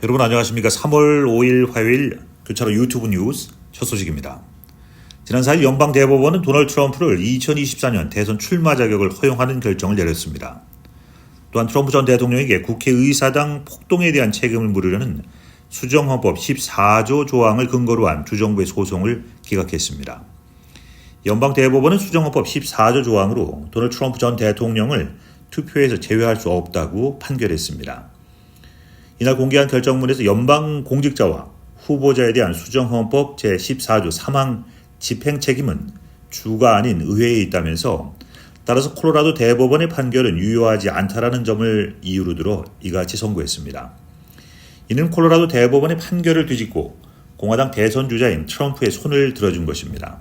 여러분 안녕하십니까. 3월 5일 화요일 교차로 유튜브 뉴스 첫 소식입니다. 지난 4일 연방대법원은 도널드 트럼프를 2024년 대선 출마 자격을 허용하는 결정을 내렸습니다. 또한 트럼프 전 대통령에게 국회의사당 폭동에 대한 책임을 물으려는 수정헌법 14조 조항을 근거로 한 주정부의 소송을 기각했습니다. 연방대법원은 수정헌법 14조 조항으로 도널드 트럼프 전 대통령을 투표에서 제외할 수 없다고 판결했습니다. 이날 공개한 결정문에서 연방 공직자와 후보자에 대한 수정헌법 제14조 3항 집행 책임은 주가 아닌 의회에 있다면서 따라서 콜로라도 대법원의 판결은 유효하지 않다라는 점을 이유로 들어 이같이 선고했습니다. 이는 콜로라도 대법원의 판결을 뒤집고 공화당 대선 주자인 트럼프의 손을 들어준 것입니다.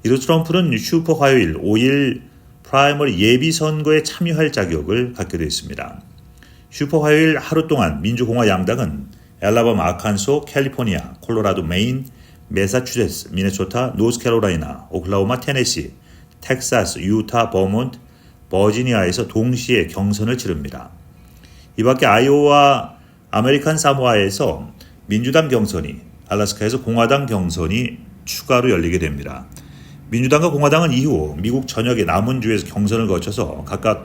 이로 트럼프는 슈퍼 화요일 5일 프라이머리 예비선거에 참여할 자격을 갖게 됐습니다. 슈퍼 화요일 하루 동안 민주공화 양당은 엘라바마, 아칸소, 캘리포니아, 콜로라도, 메인, 매사추세츠, 미네소타, 노스캐롤라이나, 오클라호마, 테네시, 텍사스, 유타, 버몬트, 버지니아에서 동시에 경선을 치릅니다. 이 밖에 아이오와 아메리칸 사모아에서 민주당 경선이, 알래스카에서 공화당 경선이 추가로 열리게 됩니다. 민주당과 공화당은 이후 미국 전역의 남은 주에서 경선을 거쳐서 각각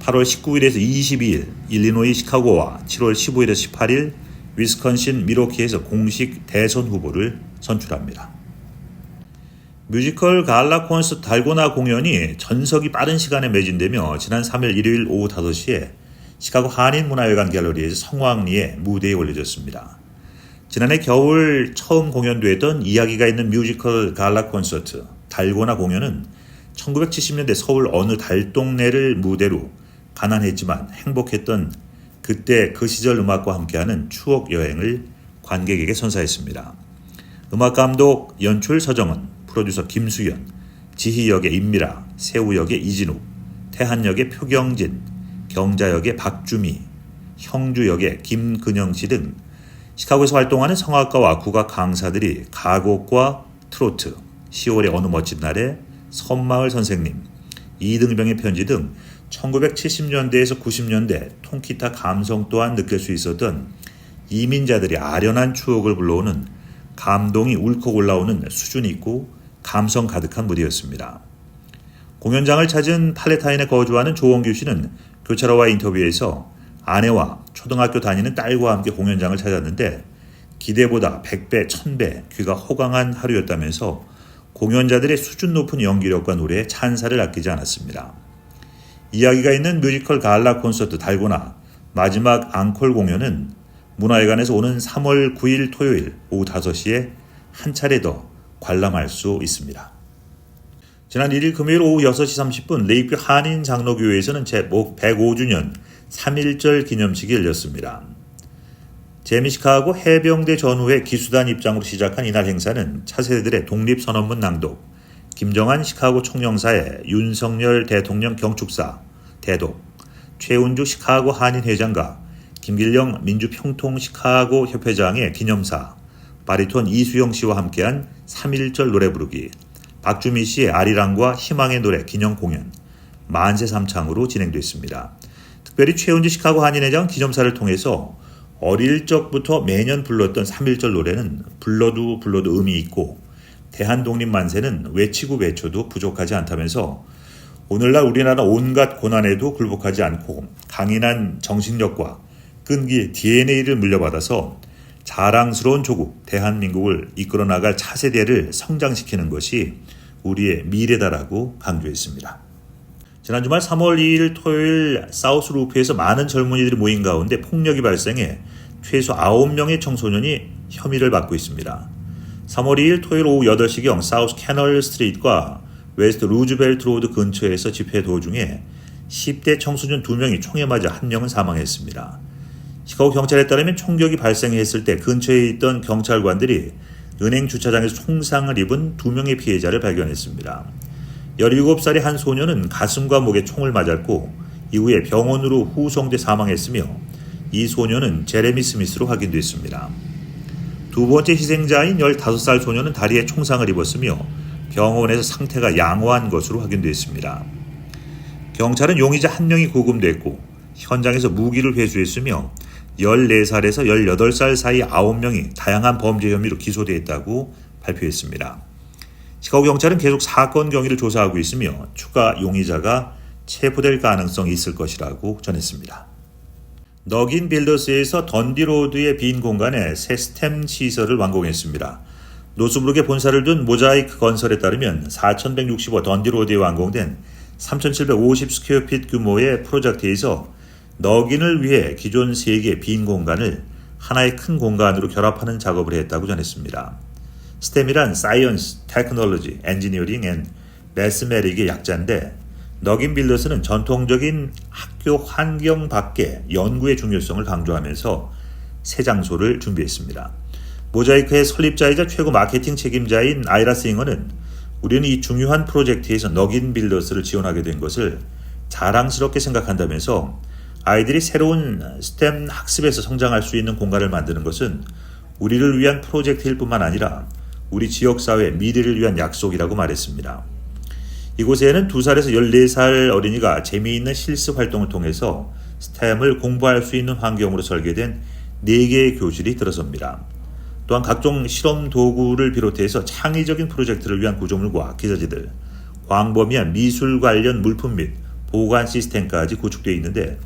8월 19일에서 22일 일리노이 시카고와 7월 15일에서 18일 위스콘신 밀워키에서 공식 대선 후보를 선출합니다. 뮤지컬 갈라 콘서트 달고나 공연이 전석이 빠른 시간에 매진되며 지난 3일 일요일 오후 5시에 시카고 한인문화회관 갤러리에서 성황리에 무대에 올려졌습니다. 지난해 겨울 처음 공연됐던 이야기가 있는 뮤지컬 갈라 콘서트 달고나 공연은 1970년대 서울 어느 달동네를 무대로 가난했지만 행복했던 그때 그 시절 음악과 함께하는 추억 여행을 관객에게 선사했습니다. 음악감독 연출 서정은, 프로듀서 김수연, 지희 역의 임미라, 세우 역의 이진욱, 태한 역의 표경진, 경자 역의 박주미, 형주 역의 김근영 씨 등 시카고에서 활동하는 성악가와 국악 강사들이 가곡과 트로트, 10월의 어느 멋진 날에, 섬마을 선생님, 이등병의 편지 등 1970년대에서 90년대 통기타 감성 또한 느낄 수 있었던 이민자들이 아련한 추억을 불러오는 감동이 울컥 올라오는 수준 있고 감성 가득한 무대였습니다. 공연장을 찾은 팔레타인에 거주하는 조원규 씨는 교차로와의 인터뷰에서 아내와 초등학교 다니는 딸과 함께 공연장을 찾았는데 기대보다 100배, 1000배 귀가 호강한 하루였다면서 공연자들의 수준 높은 연기력과 노래에 찬사를 아끼지 않았습니다. 이야기가 있는 뮤지컬 갈라 콘서트 달고나 마지막 앙콜 공연은 문화회관에서 오는 3월 9일 토요일 오후 5시에 한 차례 더 관람할 수 있습니다. 지난 1일 금요일 오후 6시 30분 레이크 한인 장로교회에서는 제 105주년 3.1절 기념식이 열렸습니다. 재미 시카고 해병대 전후의 기수단 입장으로 시작한 이날 행사는 차세대들의 독립선언문 낭독, 김정한 시카고 총영사의 윤석열 대통령 경축사 대독, 최운주 시카고 한인회장과 김길령 민주평통 시카고 협회장의 기념사, 바리톤 이수영 씨와 함께한 3.1절 노래 부르기, 박주미 씨의 아리랑과 희망의 노래 기념 공연, 만세 삼창으로 진행됐습니다. 특별히 최운주 시카고 한인회장 기념사를 통해서 어릴 적부터 매년 불렀던 3.1절 노래는 불러도 의미 있고 대한독립만세는 외치고 외쳐도 부족하지 않다면서 오늘날 우리나라 온갖 고난에도 굴복하지 않고 강인한 정신력과 끈기의 DNA를 물려받아서 자랑스러운 조국 대한민국을 이끌어 나갈 차세대를 성장시키는 것이 우리의 미래다라고 강조했습니다. 지난 주말 3월 2일 토요일 사우스루프에서 많은 젊은이들이 모인 가운데 폭력이 발생해 최소 9명의 청소년이 혐의를 받고 있습니다. 3월 2일 토요일 오후 8시경 사우스 캐널 스트리트과 웨스트 루즈벨트 로드 근처에서 집회 도중에 10대 청소년 2명이 총에 맞아 1명은 사망했습니다. 시카고 경찰에 따르면 총격이 발생했을 때 근처에 있던 경찰관들이 은행 주차장에서 총상을 입은 2명의 피해자를 발견했습니다. 17살의 한 소녀는 가슴과 목에 총을 맞았고 이후에 병원으로 후송돼 사망했으며 이 소녀는 제레미 스미스로 확인됐습니다. 두 번째 희생자인 15살 소녀는 다리에 총상을 입었으며 병원에서 상태가 양호한 것으로 확인됐습니다. 경찰은 용의자 1명이 구금됐고 현장에서 무기를 회수했으며 14살에서 18살 사이 9명이 다양한 범죄 혐의로 기소되었다고 발표했습니다. 시카고 경찰은 계속 사건 경위를 조사하고 있으며 추가 용의자가 체포될 가능성이 있을 것이라고 전했습니다. 너긴 빌더스에서 던디로드의 빈 공간에 새 스템 시설을 완공했습니다. 노스브룩에 본사를 둔 모자이크 건설에 따르면 4165 던디로드에 완공된 3750 스퀘어핏 규모의 프로젝트에서 너긴을 위해 기존 3개의 빈 공간을 하나의 큰 공간으로 결합하는 작업을 했다고 전했습니다. 스템이란 사이언스, 테크놀로지, 엔지니어링 앤 매스메릭의 약자인데 너긴 빌더스는 전통적인 학교 환경 밖의 연구의 중요성을 강조하면서 새 장소를 준비했습니다. 모자이크의 설립자이자 최고 마케팅 책임자인 아이라 싱어는 우리는 이 중요한 프로젝트에서 너긴 빌더스를 지원하게 된 것을 자랑스럽게 생각한다면서 아이들이 새로운 스템 학습에서 성장할 수 있는 공간을 만드는 것은 우리를 위한 프로젝트일 뿐만 아니라 우리 지역사회의 미래를 위한 약속이라고 말했습니다. 이곳에는 2살에서 14살 어린이가 재미있는 실습 활동을 통해서 스템을 공부할 수 있는 환경으로 설계된 4개의 교실이 들어섭니다. 또한 각종 실험 도구를 비롯해서 창의적인 프로젝트를 위한 구조물과 기저지들, 광범위한 미술 관련 물품 및 보관 시스템까지 구축되어 있는데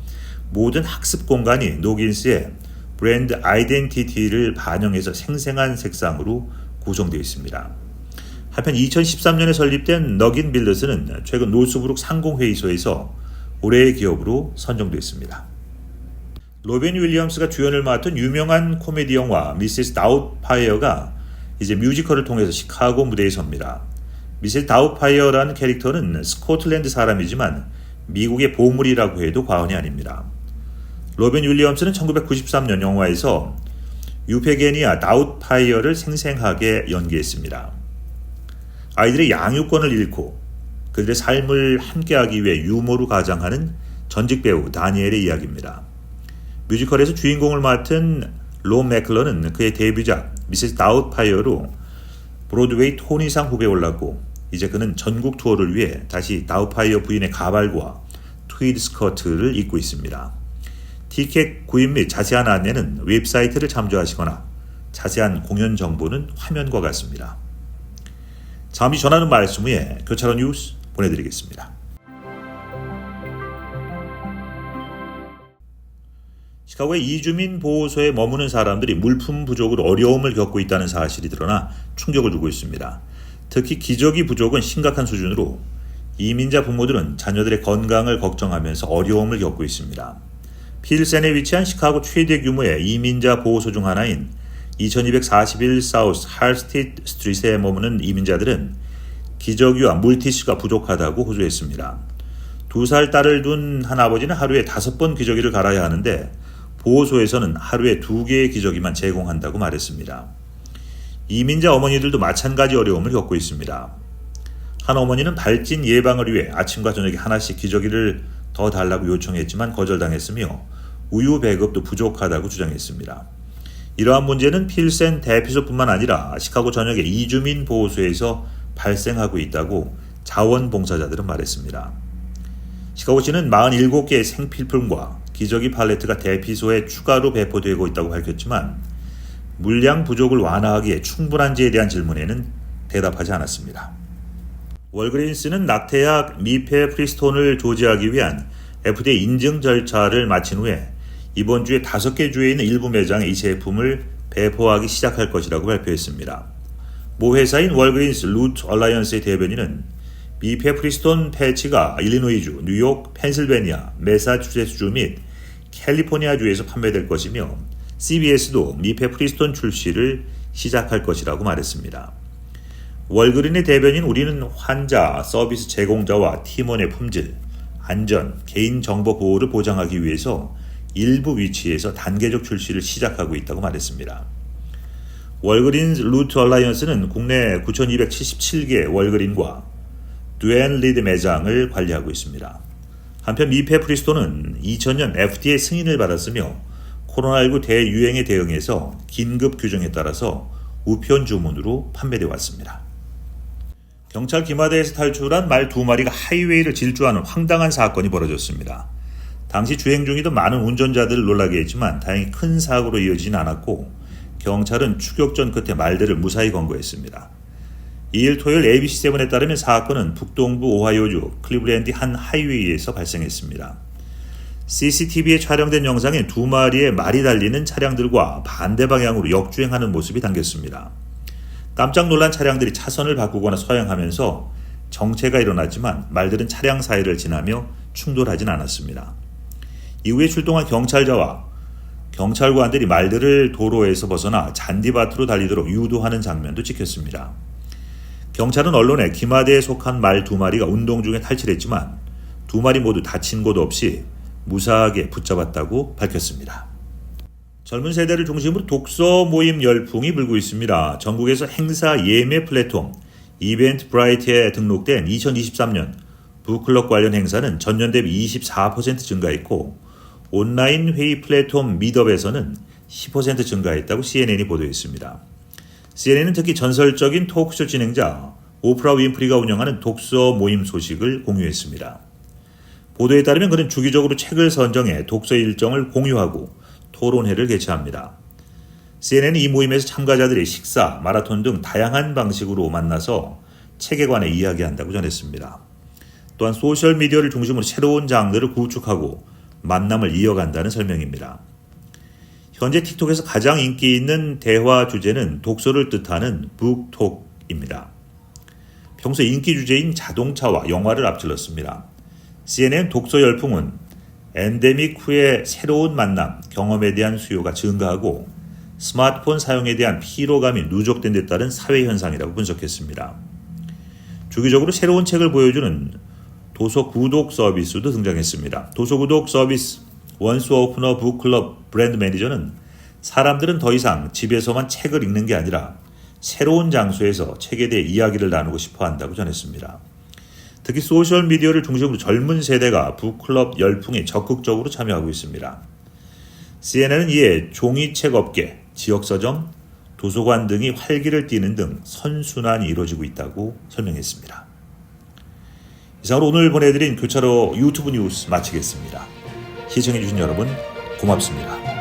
모든 학습 공간이 노긴스의 브랜드 아이덴티티를 반영해서 생생한 색상으로 구성되어 있습니다. 한편 2013년에 설립된 너긴 빌더스는 최근 노스브룩 상공회의소에서 올해의 기업으로 선정됐습니다. 로빈 윌리엄스가 주연을 맡은 유명한 코미디 영화 미세스 다웃파이어가 이제 뮤지컬을 통해서 시카고 무대에 섭니다. 미세스 다웃파이어라는 캐릭터는 스코틀랜드 사람이지만 미국의 보물이라고 해도 과언이 아닙니다. 로빈 윌리엄스는 1993년 영화에서 유페게니아 다웃파이어를 생생하게 연기했습니다. 아이들의 양육권을 잃고 그들의 삶을 함께하기 위해 유머로 가장하는 전직 배우 다니엘의 이야기입니다. 뮤지컬에서 주인공을 맡은 롬 맥클런은 그의 데뷔작 미세스 다웃파이어로 브로드웨이 토니상 후보에 올랐고 이제 그는 전국 투어를 위해 다시 다웃파이어 부인의 가발과 트위드 스커트를 입고 있습니다. 티켓 구입 및 자세한 안내는 웹사이트를 참조하시거나 자세한 공연 정보는 화면과 같습니다. 잠시 전하는 말씀 후에 교차로 뉴스 보내드리겠습니다. 시카고의 이주민 보호소에 머무는 사람들이 물품 부족으로 어려움을 겪고 있다는 사실이 드러나 충격을 주고 있습니다. 특히 기저귀 부족은 심각한 수준으로 이민자 부모들은 자녀들의 건강을 걱정하면서 어려움을 겪고 있습니다. 필센에 위치한 시카고 최대 규모의 이민자 보호소 중 하나인 2241 사우스 할스티드 스트리트에 머무는 이민자들은 기저귀와 물티슈가 부족하다고 호소했습니다. 2살 딸을 둔 한 아버지는 하루에 5번 기저귀를 갈아야 하는데 보호소에서는 하루에 2개의 기저귀만 제공한다고 말했습니다. 이민자 어머니들도 마찬가지 어려움을 겪고 있습니다. 한 어머니는 발진 예방을 위해 아침과 저녁에 하나씩 기저귀를 더 달라고 요청했지만 거절당했으며 우유 배급도 부족하다고 주장했습니다. 이러한 문제는 필센 대피소뿐만 아니라 시카고 전역의 이주민 보호소에서 발생하고 있다고 자원봉사자들은 말했습니다. 시카고시는 47개의 생필품과 기저귀 팔레트가 대피소에 추가로 배포되고 있다고 밝혔지만 물량 부족을 완화하기에 충분한지에 대한 질문에는 대답하지 않았습니다. 월그린스는 낙태약 미페프리스톤을 조제하기 위한 FDA 인증 절차를 마친 후에 이번 주에 5개 주에 있는 일부 매장에 이 제품을 배포하기 시작할 것이라고 발표했습니다. 모 회사인 월그린스 루트 얼라이언스의 대변인은 미페프리스톤 패치가 일리노이주, 뉴욕, 펜실베니아, 매사추세츠주 및 캘리포니아주에서 판매될 것이며 CBS도 미페프리스톤 출시를 시작할 것이라고 말했습니다. 월그린의 대변인 우리는 환자, 서비스 제공자와 팀원의 품질, 안전, 개인정보 보호를 보장하기 위해서 일부 위치에서 단계적 출시를 시작하고 있다고 말했습니다. 월그린 루트 얼라이언스는 국내 9,277개 월그린과 듀앤 리드 매장을 관리하고 있습니다. 한편 미페프리스톤은 2000년 FDA 승인을 받았으며 코로나19 대유행에 대응해서 긴급 규정에 따라서 우편 주문으로 판매되어 왔습니다. 경찰 기마대에서 탈출한 말 2마리가 하이웨이를 질주하는 황당한 사건이 벌어졌습니다. 당시 주행 중이던 많은 운전자들을 놀라게 했지만 다행히 큰 사고로 이어지진 않았고 경찰은 추격전 끝에 말들을 무사히 검거했습니다. 2일 토요일 ABC7에 따르면 사건은 북동부 오하이오주 클리블랜드 한 하이웨이에서 발생했습니다. CCTV에 촬영된 영상에 두 마리의 말이 달리는 차량들과 반대 방향으로 역주행하는 모습이 담겼습니다. 깜짝 놀란 차량들이 차선을 바꾸거나 서행하면서 정체가 일어났지만 말들은 차량 사이를 지나며 충돌하진 않았습니다. 이후에 출동한 경찰관들이 말들을 도로에서 벗어나 잔디밭으로 달리도록 유도하는 장면도 찍혔습니다. 경찰은 언론에 기마대에 속한 말 2마리가 운동 중에 탈출했지만 2마리 모두 다친 곳 없이 무사하게 붙잡았다고 밝혔습니다. 젊은 세대를 중심으로 독서 모임 열풍이 불고 있습니다. 전국에서 행사 예매 플랫폼 이벤트 브라이트에 등록된 2023년 북클럽 관련 행사는 전년 대비 24% 증가했고 온라인 회의 플랫폼 미덥에서는 10% 증가했다고 CNN이 보도했습니다. CNN은 특히 전설적인 토크쇼 진행자 오프라 윈프리가 운영하는 독서 모임 소식을 공유했습니다. 보도에 따르면 그는 주기적으로 책을 선정해 독서 일정을 공유하고 토론회를 개최합니다. CNN은 이 모임에서 참가자들이 식사, 마라톤 등 다양한 방식으로 만나서 책에 관해 이야기한다고 전했습니다. 또한 소셜미디어를 중심으로 새로운 장르를 구축하고 만남을 이어간다는 설명입니다. 현재 틱톡에서 가장 인기 있는 대화 주제는 독서를 뜻하는 북톡입니다. 평소 인기 주제인 자동차와 영화를 앞질렀습니다. CNN 독서 열풍은 엔데믹 후의 새로운 만남, 경험에 대한 수요가 증가하고 스마트폰 사용에 대한 피로감이 누적된 데 따른 사회현상이라고 분석했습니다. 주기적으로 새로운 책을 보여주는 도서 구독 서비스도 등장했습니다. 도서 구독 서비스 원스 오프너 북클럽 브랜드 매니저는 사람들은 더 이상 집에서만 책을 읽는 게 아니라 새로운 장소에서 책에 대해 이야기를 나누고 싶어 한다고 전했습니다. 특히 소셜미디어를 중심으로 젊은 세대가 북클럽 열풍에 적극적으로 참여하고 있습니다. CNN은 이에 종이책 업계, 지역서점, 도서관 등이 활기를 띠는 등 선순환이 이루어지고 있다고 설명했습니다. 이상으로 오늘 보내드린 교차로 유튜브 뉴스 마치겠습니다. 시청해주신 여러분 고맙습니다.